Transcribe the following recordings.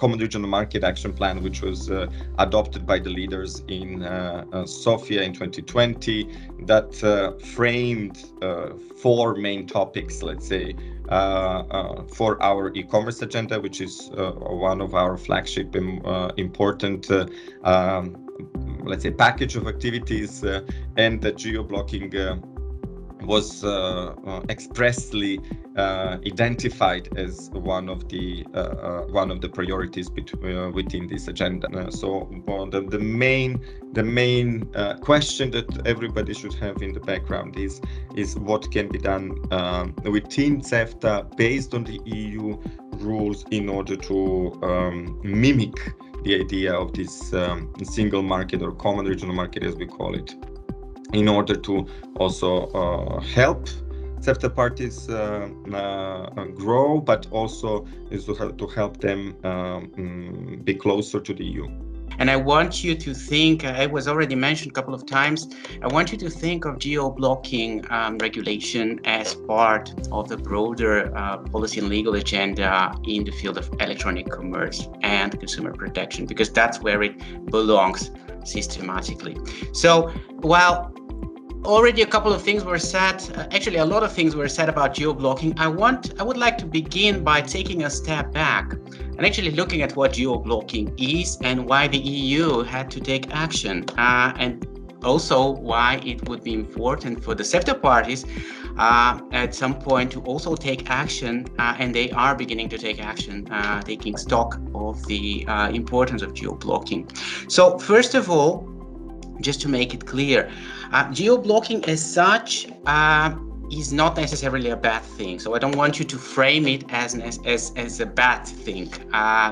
Common Regional Market Action Plan, which was adopted by the leaders in Sofia in 2020, that framed 4 main topics, let's say, for our e-commerce agenda, which is one of our flagship important let's say package of activities, and the geo-blocking was expressly identified as one of the priorities within this agenda. So the main question that everybody should have in the background is what can be done within CEFTA based on the EU rules in order to mimic the idea of this single market, or common regional market as we call it, in order to also help CEFTA parties grow, but also is to help them be closer to the EU. And I want you to think, it was already mentioned a couple of times, I want you to think of geo-blocking regulation as part of the broader policy and legal agenda in the field of electronic commerce and consumer protection, because that's where it belongs systematically. So while already a couple of things were said, actually a lot of things were said about geo-blocking, I would like to begin by taking a step back and actually looking at what geo-blocking is and why the EU had to take action, and also why it would be important for the CEFTA parties at some point to also take action, and they are beginning to take action, taking stock of the importance of geo-blocking. So first of all, just to make it clear, geo-blocking as such is not necessarily a bad thing. So I don't want you to frame it as a bad thing.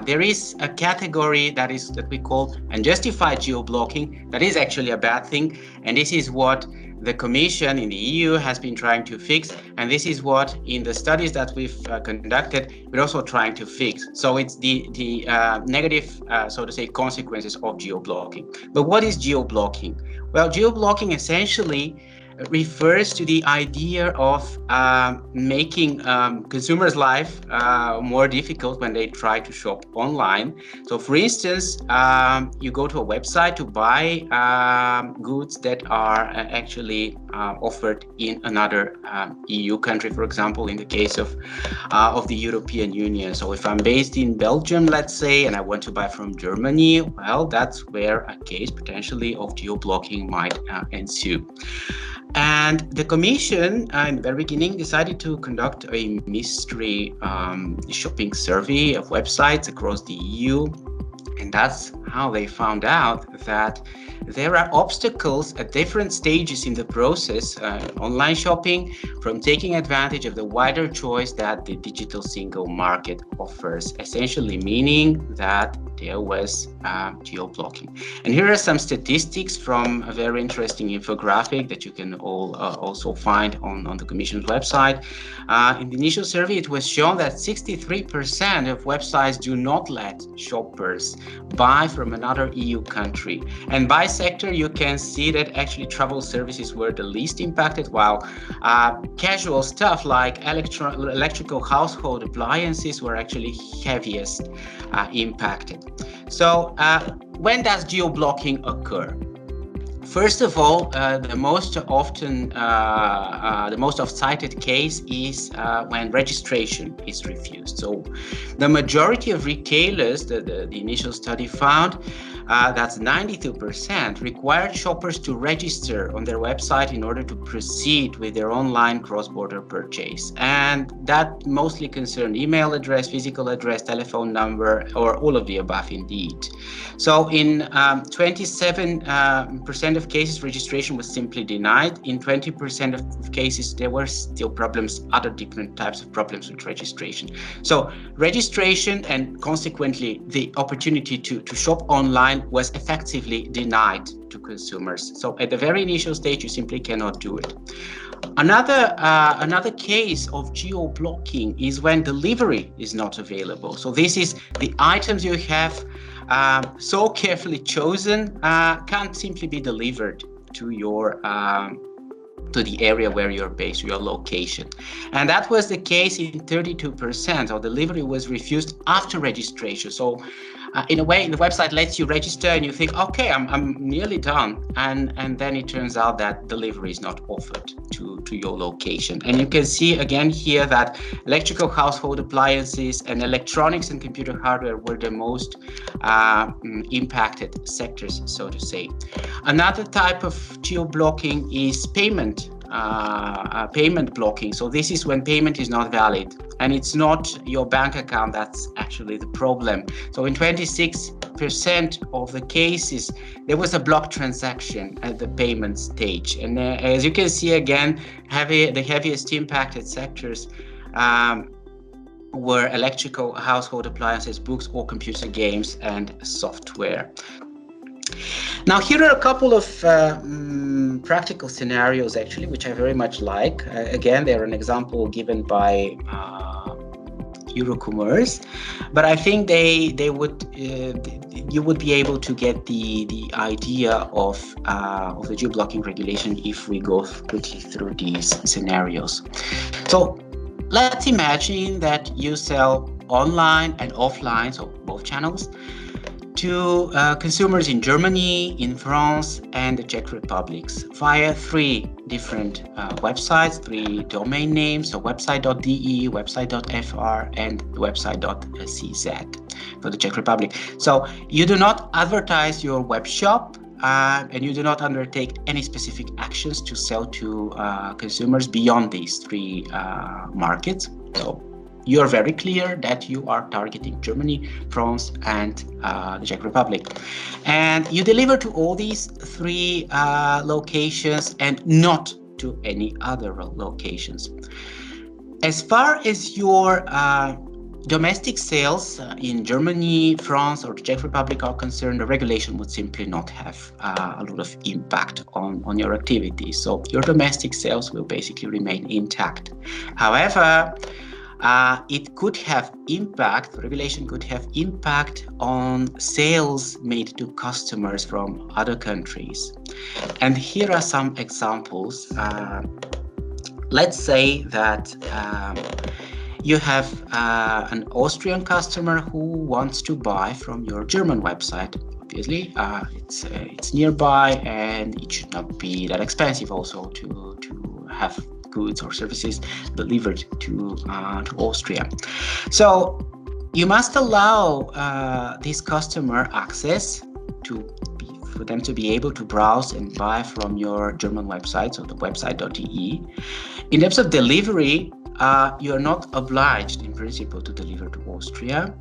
There is a category that we call unjustified geo-blocking that is actually a bad thing, and this is what the Commission in the EU has been trying to fix, and this is what in the studies that we've conducted we're also trying to fix. So it's the negative, so to say, consequences of geo-blocking. But what is geo-blocking? Well, geo-blocking essentially refers to the idea of making consumers' life more difficult when they try to shop online. So for instance, you go to a website to buy goods that are actually offered in another EU country, for example, in the case of the European Union. So if I'm based in Belgium, let's say, and I want to buy from Germany, well, that's where a case potentially of geo-blocking might ensue. And the Commission, in the very beginning, decided to conduct a mystery shopping survey of websites across the EU. And that's how they found out that there are obstacles at different stages in the process, online shopping, from taking advantage of the wider choice that the digital single market offers, essentially meaning that there was geo-blocking. And here are some statistics from a very interesting infographic that you can all also find on the Commission's website. In the initial survey, it was shown that 63% of websites do not let shoppers buy from another EU country. And by sector, you can see that actually travel services were the least impacted, while casual stuff like electrical household appliances were actually heaviest impacted. So when does geo-blocking occur? First of all, the most cited case is when registration is refused. So the majority of retailers, the initial study found, that's 92%, required shoppers to register on their website in order to proceed with their online cross-border purchase. And that mostly concerned email address, physical address, telephone number, or all of the above indeed. So in 27% of cases, registration was simply denied. In 20% of cases, there were still problems, other different types of problems with registration. So registration and consequently the opportunity to shop online was effectively denied to consumers. So at the very initial stage, you simply cannot do it. Another case of geo-blocking is when delivery is not available. So this is the items you have so carefully chosen can't simply be delivered to your to the area where you're based, your location. And that was the case in 32%, or delivery was refused after registration. So in a way, the website lets you register and you think, okay, I'm nearly done. And then it turns out that delivery is not offered to your location. And you can see again here that electrical household appliances and electronics and computer hardware were the most impacted sectors, so to say. Another type of geo-blocking is payment blocking. So this is when payment is not valid, and it's not your bank account that's actually the problem. So in 26% of the cases, there was a blocked transaction at the payment stage. And as you can see again, the heaviest impacted sectors were electrical household appliances, books or computer games, and software. Now, here are a couple of practical scenarios, actually, which I very much like. Again, they're an example given by Eurocommerce, but I think you would be able to get the idea of the geo-blocking regulation if we go quickly through these scenarios. So let's imagine that you sell online and offline, so both channels, to consumers in Germany, in France, and the Czech Republic via 3 different websites, 3 domain names, so website.de, website.fr, and website.cz for the Czech Republic. So you do not advertise your web shop, and you do not undertake any specific actions to sell to consumers beyond these 3 markets. So you are very clear that you are targeting Germany, France, and the Czech Republic. And you deliver to all these 3 locations and not to any other locations. As far as your domestic sales in Germany, France, or the Czech Republic are concerned, the regulation would simply not have a lot of impact on your activities. So your domestic sales will basically remain intact. However, it could have impact, the regulation could have impact on sales made to customers from other countries. And here are some examples. Let's say that you have an Austrian customer who wants to buy from your German website. Obviously, it's nearby, and it should not be that expensive also to have goods or services delivered to Austria. So you must allow this customer access for them to be able to browse and buy from your German website, so the website.de. In terms of delivery, you are not obliged in principle to deliver to Austria.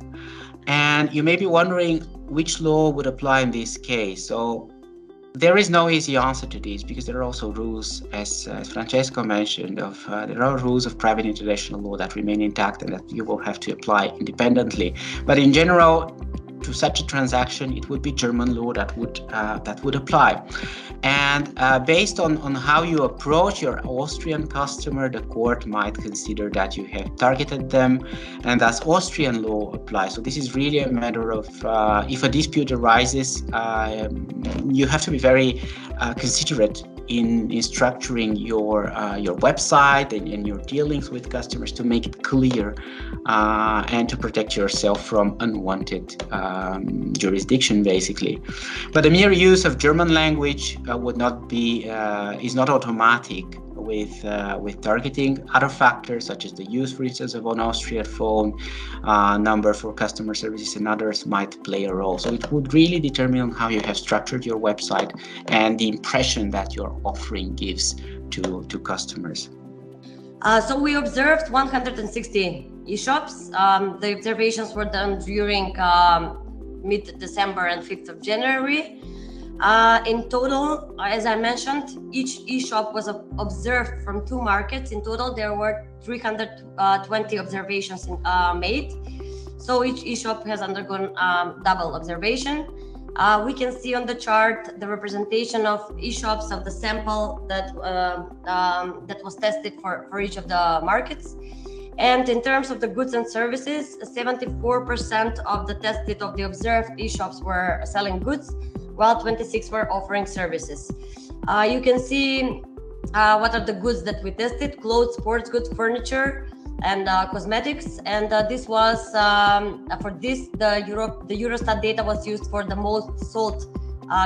And you may be wondering which law would apply in this case. So there is no easy answer to this, because there are also rules, as Francesco mentioned, there are rules of private international law that remain intact and that you will have to apply independently. But in general, to such a transaction, it would be German law that would apply. And based on how you approach your Austrian customer, the court might consider that you have targeted them, and thus Austrian law applies. So this is really a matter of if a dispute arises, you have to be very considerate in structuring your website and your dealings with customers to make it clear and to protect yourself from unwanted jurisdiction, basically. But the mere use of German language is not automatic with targeting. Other factors, such as the use, for instance, of an Austrian phone number for customer services and others, might play a role. So it would really determine on how you have structured your website and the impression that your offering gives to customers. So we observed 160 e-shops. The observations were done during mid-December and 5th of January. In total, as I mentioned, each e-shop was observed from 2 markets. In total, there were 320 observations made. So each e-shop has undergone double observation. We can see on the chart the representation of e-shops of the sample that was tested for each of the markets. And in terms of the goods and services, 74% of the observed e-shops were selling goods, while 26 were offering services. You can see what are the goods that we tested: clothes, sports goods, furniture, and cosmetics. And this was for this the Eurostat data was used for the most sold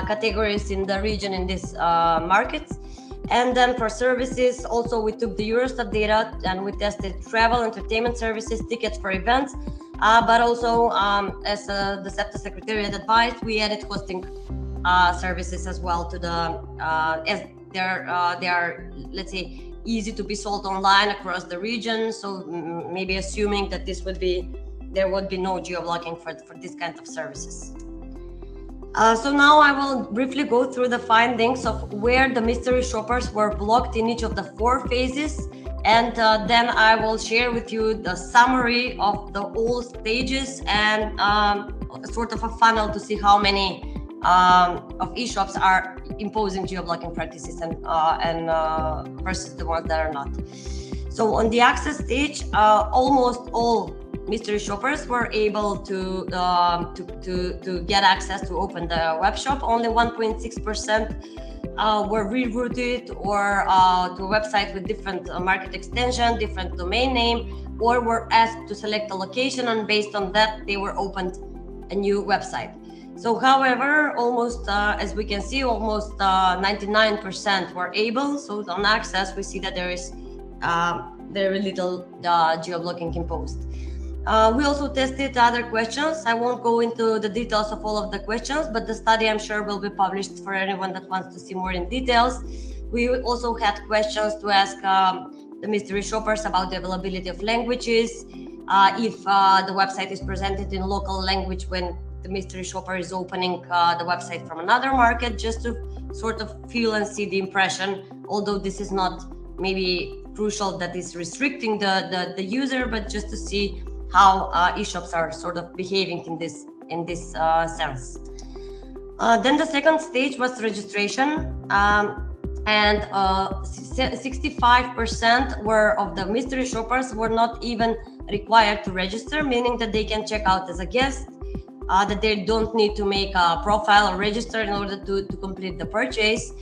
categories in the region in these markets. And then for services, also we took the Eurostat data and we tested travel, entertainment services, tickets for events, but also as the CEFTA Secretariat advised, we added hosting services as well to the as they are, let's say, easy to be sold online across the region. So maybe assuming that there would be no geo-blocking for this kind of services. So now I will briefly go through the findings of where the mystery shoppers were blocked in each of the 4 phases, and then I will share with you the summary of the all stages and sort of a funnel to see how many of e-shops are imposing geo-blocking practices and versus the ones that are not. So on the access stage, almost all mystery shoppers were able to get access to open the web shop. Only 1.6% were rerouted or to a website with different market extension, different domain name, or were asked to select a location, and based on that they were opened a new website. So however, almost as we can see, almost 99% were able. So on access we see that there is very little geo-blocking imposed. We also tested other questions. I won't go into the details of all of the questions, but the study I'm sure will be published for anyone that wants to see more in details. We also had questions to ask the mystery shoppers about the availability of languages, if the website is presented in local language when the mystery shopper is opening the website from another market, just to sort of feel and see the impression, although this is not maybe crucial that is restricting the user, but just to see how e-shops are sort of behaving in this sense. Then the second stage was registration, and 65% of the mystery shoppers were not even required to register, meaning that they can check out as a guest, that they don't need to make a profile or register in order to complete the purchase.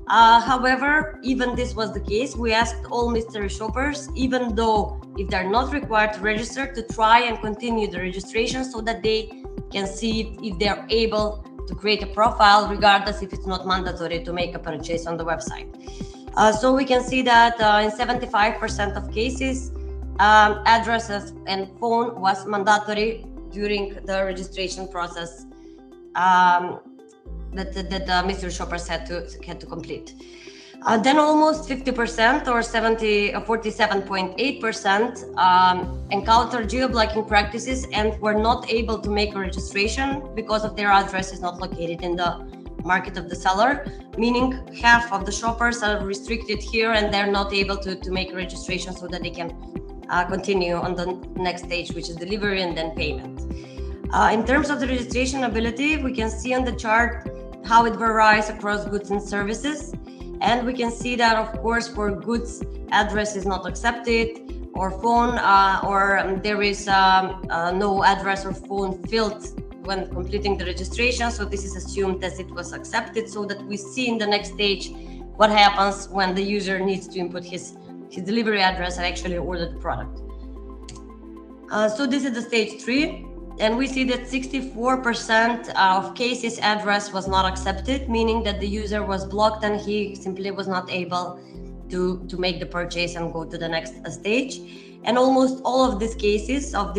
However, even this was the case, we asked all mystery shoppers, even though if they're not required to register, to try and continue the registration so that they can see if they're able to create a profile, regardless if it's not mandatory to make a purchase on the website. So we can see that in 75% of cases, addresses and phone was mandatory during the registration process that the mystery shoppers had to complete. Then almost 50% or 47.8% encountered geo-blocking practices and were not able to make a registration because of their address is not located in the market of the seller, meaning half of the shoppers are restricted here and they're not able to make a registration so that they can continue on the next stage, which is delivery and then payment. In terms of the registration ability, we can see on the chart how it varies across goods and services. And we can see that, of course, for goods, address is not accepted, or phone, or there is no address or phone field when completing the registration. So this is assumed as it was accepted, so that we see in the next stage what happens when the user needs to input his delivery address and actually order the product. So this is the stage 3. And we see that 64% of cases address was not accepted, meaning that the user was blocked and he simply was not able to make the purchase and go to the next stage. And almost all of these cases when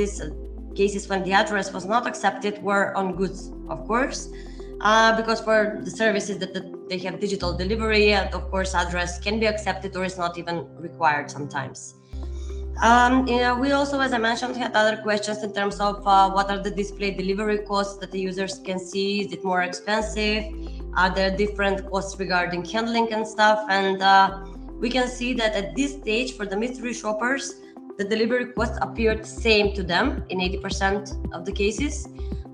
the address was not accepted were on goods, of course, because for the services that they have digital delivery, and of course address can be accepted or is not even required sometimes. We also, as I mentioned, had other questions in terms of what are the display delivery costs that the users can see. Is it more expensive? Are there different costs regarding handling and stuff? And we can see that at this stage, for the mystery shoppers, the delivery costs appeared same to them in 80% of the cases.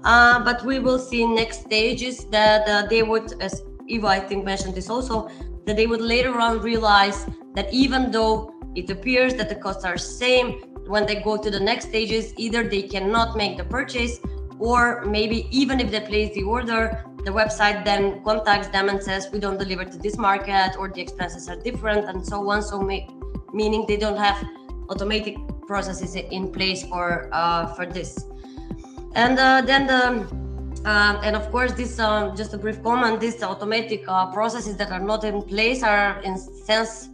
But we will see in next stages that they would, as Eva I think mentioned this also, that they would later on realize that even though it appears that the costs are same, when they go to the next stages, either they cannot make the purchase, or maybe even if they place the order, the website then contacts them and says, we don't deliver to this market, or the expenses are different, and so on. So meaning they don't have automatic processes in place for this. And then and of course, this just a brief comment, these automatic processes that are not in place are in sense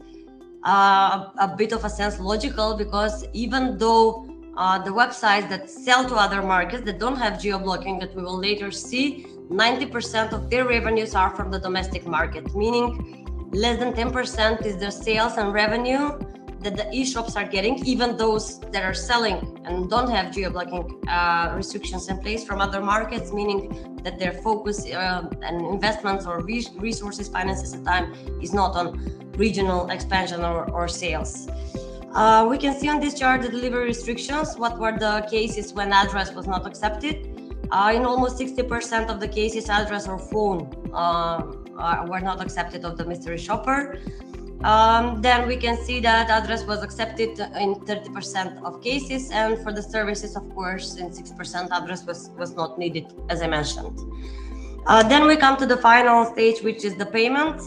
a bit of a sense logical, because even though the websites that sell to other markets that don't have geo-blocking, that we will later see, 90% of their revenues are from the domestic market, meaning less than 10% is their sales and revenue that the e-shops are getting, even those that are selling and don't have geo-blocking restrictions in place from other markets, meaning that their focus and investments or resources, finances and time is not on regional expansion or sales. We can see on this chart the delivery restrictions, what were the cases when address was not accepted. In almost 60% of the cases, address or phone were not accepted of the mystery shopper. Then we can see that address was accepted in 30% of cases, and for the services, of course, in 6% address was not needed, as I mentioned. Then we come to the final stage, which is the payment.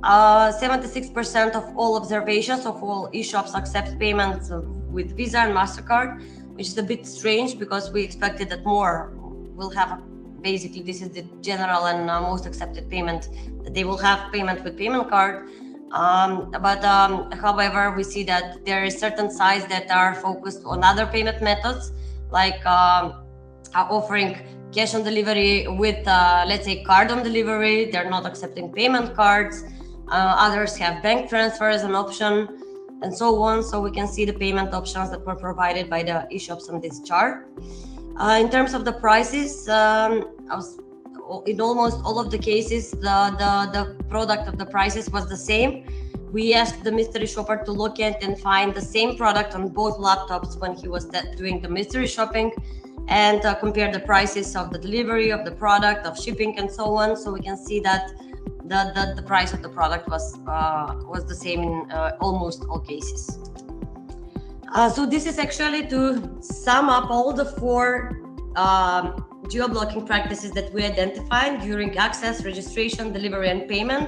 76% of all observations of all e-shops accept payments with Visa and MasterCard, which is a bit strange because we expected that more will have. Basically, this is the general and most accepted payment, that they will have payment with payment card. However, we see that there is certain sites that are focused on other payment methods, like offering cash on delivery with, let's say, card on delivery. They're not accepting payment cards. Others have bank transfer as an option, and so on. So we can see the payment options that were provided by the e-shops on this chart. In terms of the prices, in almost all of the cases, the product of the prices was the same. We asked the mystery shopper to look at and find the same product on both laptops when he was doing the mystery shopping, and compare the prices of the delivery, of the product, of shipping, and so on. So we can see that the price of the product was the same in almost all cases. So this is actually to sum up all the 4 geo-blocking practices that we identified during access, registration, delivery, and payment.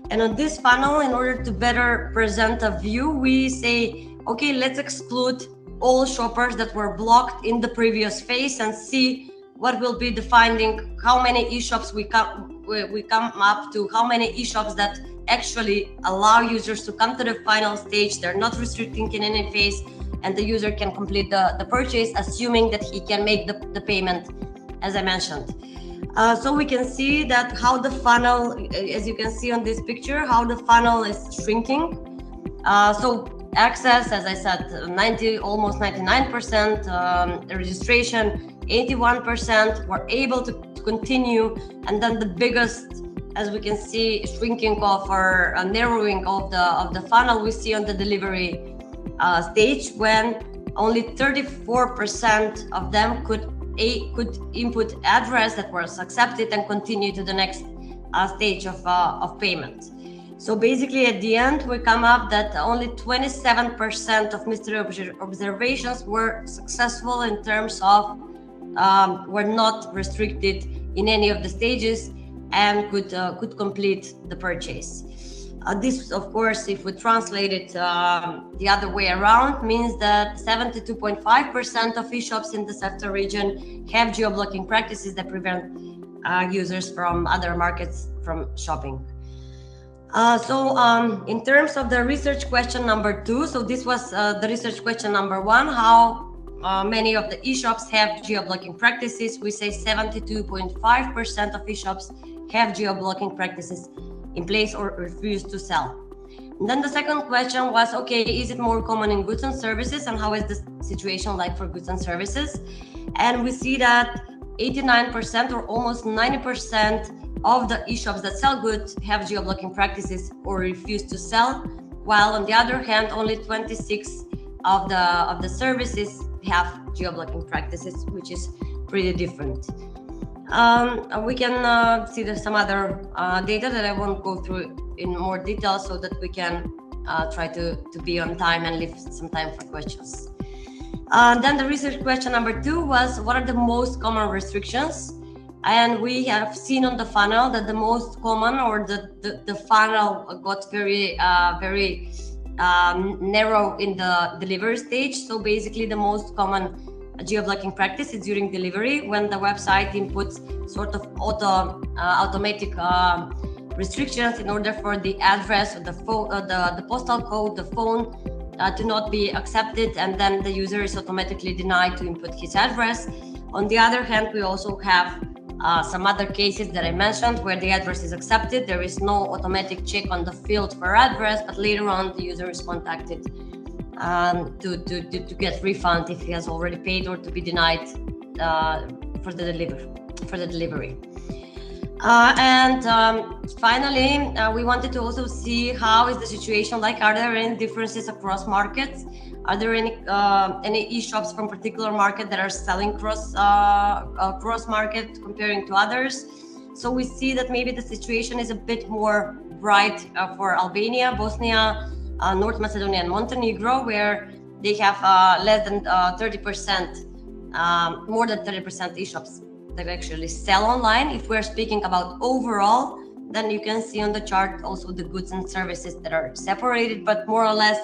And on this funnel, in order to better present a view, we say, okay, let's exclude all shoppers that were blocked in the previous phase and see what will be the finding, how many e-shops we come up to, how many e-shops that actually allow users to come to the final stage. They're not restricting in any phase, and the user can complete the purchase, assuming that he can make the payment, as I mentioned. So we can see that how the funnel, as you can see on this picture, how the funnel is shrinking. So access, as I said, almost 99%, registration 81%, were able to continue, and then the biggest, as we can see, shrinking of or narrowing of the funnel we see on the delivery stage, when only 34% of them could input address that was accepted and continue to the next stage of payment. So basically, at the end, we come up that only 27% of mystery observations were successful in terms of were not restricted in any of the stages and could complete the purchase. This, of course, if we translate it the other way around, means that 72.5% of e-shops in the CEFTA region have geo-blocking practices that prevent users from other markets from shopping. In terms of the research question number 2, so this was the research question number 1, how many of the e-shops have geo-blocking practices. We say 72.5% of e-shops have geo-blocking practices in place or refuse to sell. And then the second question was, okay, is it more common in goods and services, and how is the situation like for goods and services? And we see that 89% or almost 90% of the e-shops that sell goods have geo-blocking practices or refuse to sell, while on the other hand, only 26 of the services have geo-blocking practices, which is pretty different. We can see there's some other data that I won't go through in more detail, so that we can try to be on time and leave some time for questions. Then the research question number 2 was, what are the most common restrictions? And we have seen on the funnel that the most common, or the funnel got very narrow in the delivery stage. So basically the most common geo-blocking practice is during delivery, when the website inputs sort of automatic restrictions in order for the address or the phone, the postal code, the phone to not be accepted, and then the user is automatically denied to input his address. On the other hand, we also have some other cases that I mentioned where the address is accepted. There is no automatic check on the field for address, but later on the user is contacted to get refund if he has already paid, or to be denied for the delivery. Finally, we wanted to also see how is the situation like. Are there any differences across markets? Are there any e-shops from particular market that are selling cross market comparing to others? So we see that maybe the situation is a bit more bright for Albania, Bosnia, North Macedonia, and Montenegro, where they have less than 30%, more than 30% e-shops that actually sell online. If we're speaking about overall, then you can see on the chart also the goods and services that are separated, but more or less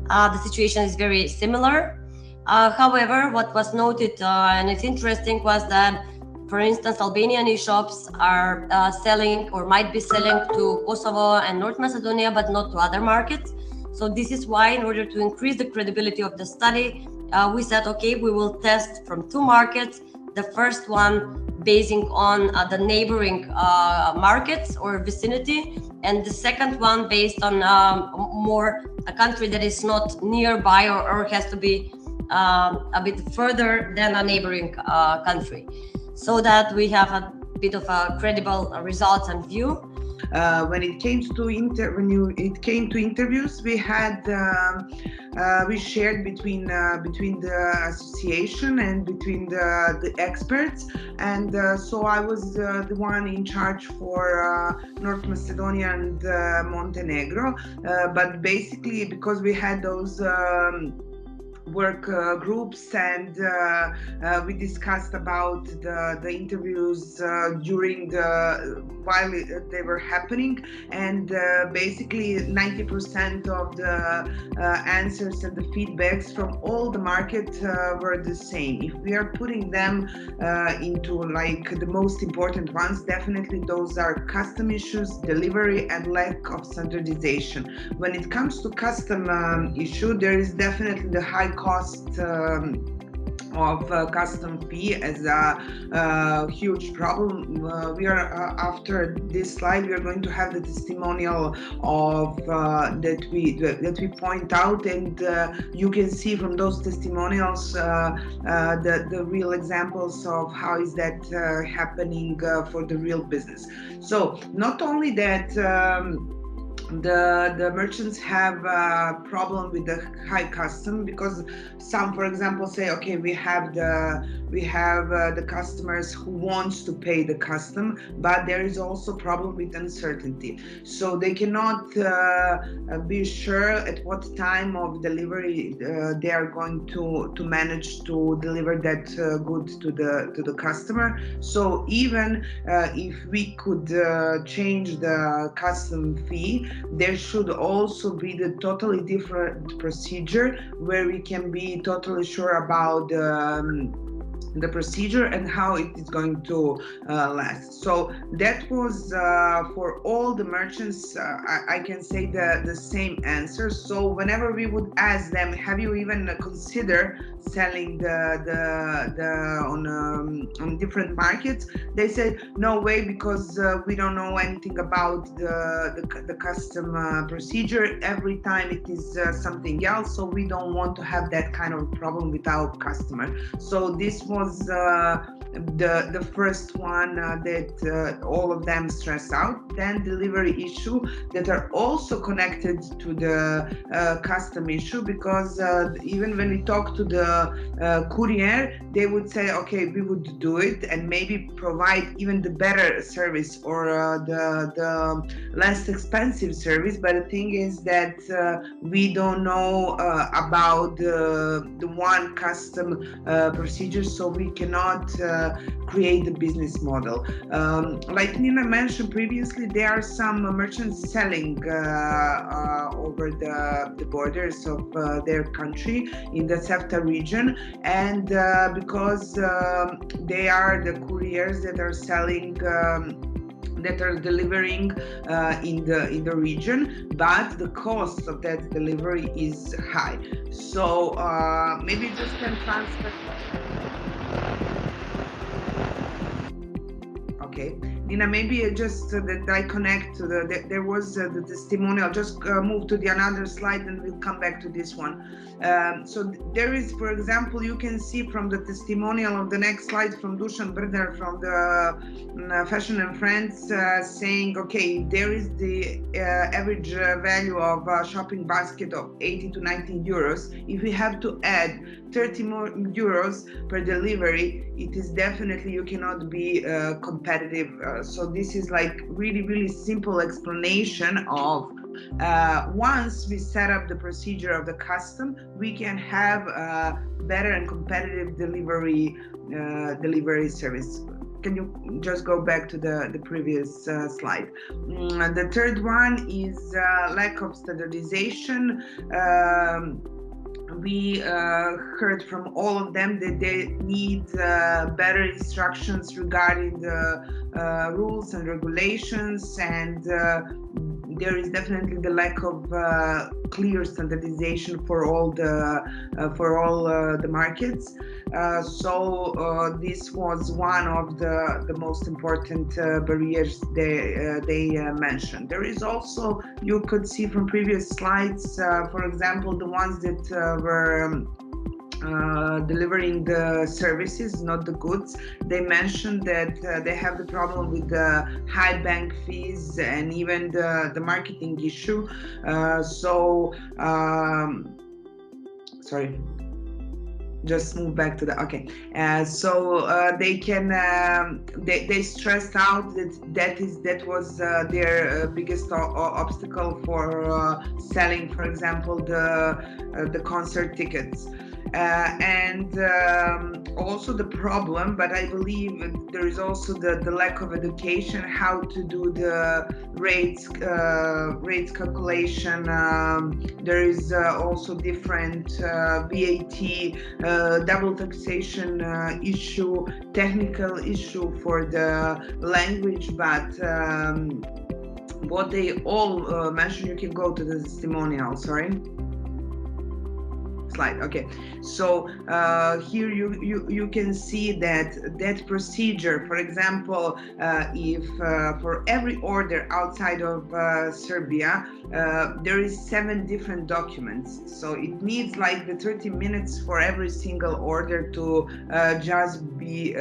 the situation is very similar. However, what was noted and it's interesting was that, for instance, Albanian e-shops are selling or might be selling to Kosovo and North Macedonia, but not to other markets. So this is why, in order to increase the credibility of the study, we said, okay, we will test from two markets. The first one basing on the neighboring markets or vicinity, and the second one based on more a country that is not nearby or has to be a bit further than a neighboring country, so that we have a bit of a credible results and view. When it came to interviews, we had we shared between the association and between the experts, and so I was the one in charge for North Macedonia and Montenegro. But basically, because we had those work groups, and we discussed about the interviews during while they were happening, and basically 90% of the answers and the feedbacks from all the markets were the same. If we are putting them into like the most important ones, definitely those are custom issues, delivery, and lack of standardization. When it comes to custom issue, there is definitely the high cost of custom fee as a huge problem. We are after this slide, we are going to have the testimonial of that we point out, and you can see from those testimonials the real examples of how is that happening for the real business. So not only that the merchants have a problem with the high custom, because some, for example, say, okay, we have the customers who wants to pay the custom, but there is also problem with uncertainty. So they cannot be sure at what time of delivery they are going to manage to deliver that good to the customer. So even if we could change the custom fee, there should also be the totally different procedure where we can be totally sure about the procedure and how it is going to last. So that was for all the merchants, I can say the same answer. So whenever we would ask them, have you even considered selling on different markets, they said no way, because we don't know anything about the custom procedure. Every time it is something else, so we don't want to have that kind of problem with our customer. So this was the first one that all of them stress out. Then delivery issue that are also connected to the custom issue, because even when we talk to the courier, they would say, okay, we would do it and maybe provide even the better service or the less expensive service. But the thing is that we don't know about the one custom procedure, so we cannot create the business model. Like Nina mentioned previously, there are some merchants selling over the borders of their country in the CEFTA region, and because they are the couriers that are selling that are delivering in the region, but the cost of that delivery is high. So maybe just can transfer. Okay, Nina, maybe just that I connect to there was the testimonial. Just move to the another slide and we'll come back to this one. So there is, for example, you can see from the testimonial of the next slide from Dusan Brder from the Fashion and Friends saying, okay, there is the average value of a shopping basket of 80 to 90 euros. If we have to add 30 more euros per delivery, it is definitely, you cannot be competitive. So this is like really simple explanation of once we set up the procedure of the custom, we can have a better and competitive delivery service. Can you just go back to the previous slide? The third one is lack of standardization. We heard from all of them that they need better instructions regarding the rules and regulations, and there is definitely the lack of clear standardization for all the markets. So this was one of the most important barriers they mentioned. There is also, you could see from previous slides, for example, the ones that were delivering the services, not the goods. They mentioned that they have the problem with the high bank fees and even the marketing issue. Sorry, just move back to the, okay. They can, they stressed out that was their biggest obstacle for selling, for example, the concert tickets. And also the problem, but I believe there is also the lack of education, how to do the rates calculation. There is also different VAT, double taxation issue, technical issue for the language, but what they all mentioned, you can go to the testimonial, sorry. Slide. Okay, so here you can see that procedure. For example, if for every order outside of Serbia, there is 7 different documents. So it needs like the 30 minutes for every single order to just be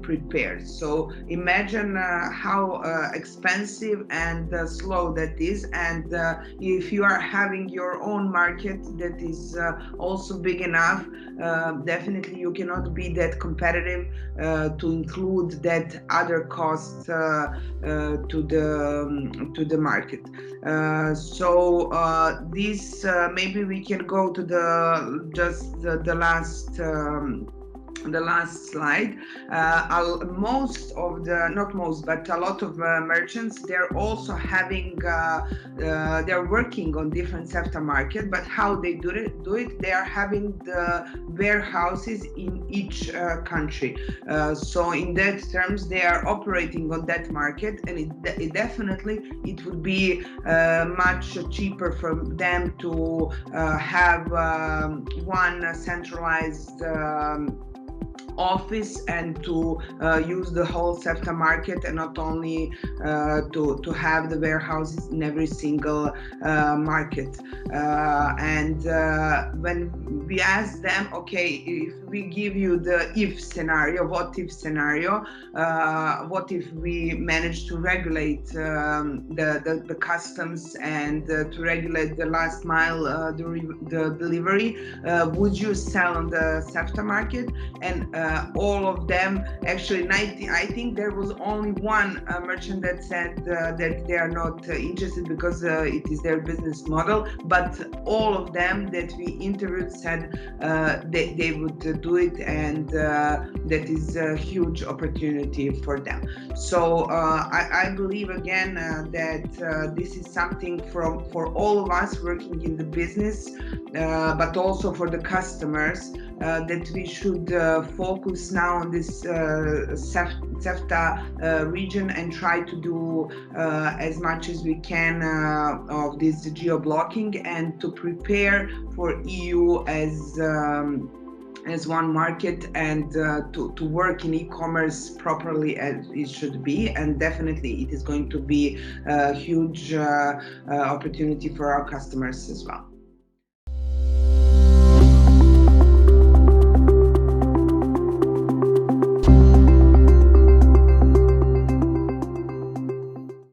prepared. So imagine how expensive and slow that is. And if you are having your own market that is also big enough, definitely you cannot be that competitive to include that other cost to the market. So this maybe we can go to the last slide. Most of the, not most, but a lot of merchants, they're also having, they're working on different CEFTA market, but how they do it, they are having the warehouses in each country. So in that terms, they are operating on that market, and it definitely, it would be much cheaper for them to have one centralized office and to use the whole CEFTA market, and not only to have the warehouses in every single market. And when we ask them, okay, if we give you the if scenario, what if scenario, what if we manage to regulate the customs and to regulate the last mile the delivery, would you sell on the CEFTA market? And all of them, actually 90, I think there was only one merchant that said that they are not interested because it is their business model, but all of them that we interviewed said they would do it, and that is a huge opportunity for them. So I believe again that this is something for all of us working in the business, but also for the customers, that we should focus now on this CEFTA region and try to do as much as we can of this geo-blocking, and to prepare for EU as one market, and to work in e-commerce properly as it should be. And definitely it is going to be a huge opportunity for our customers as well.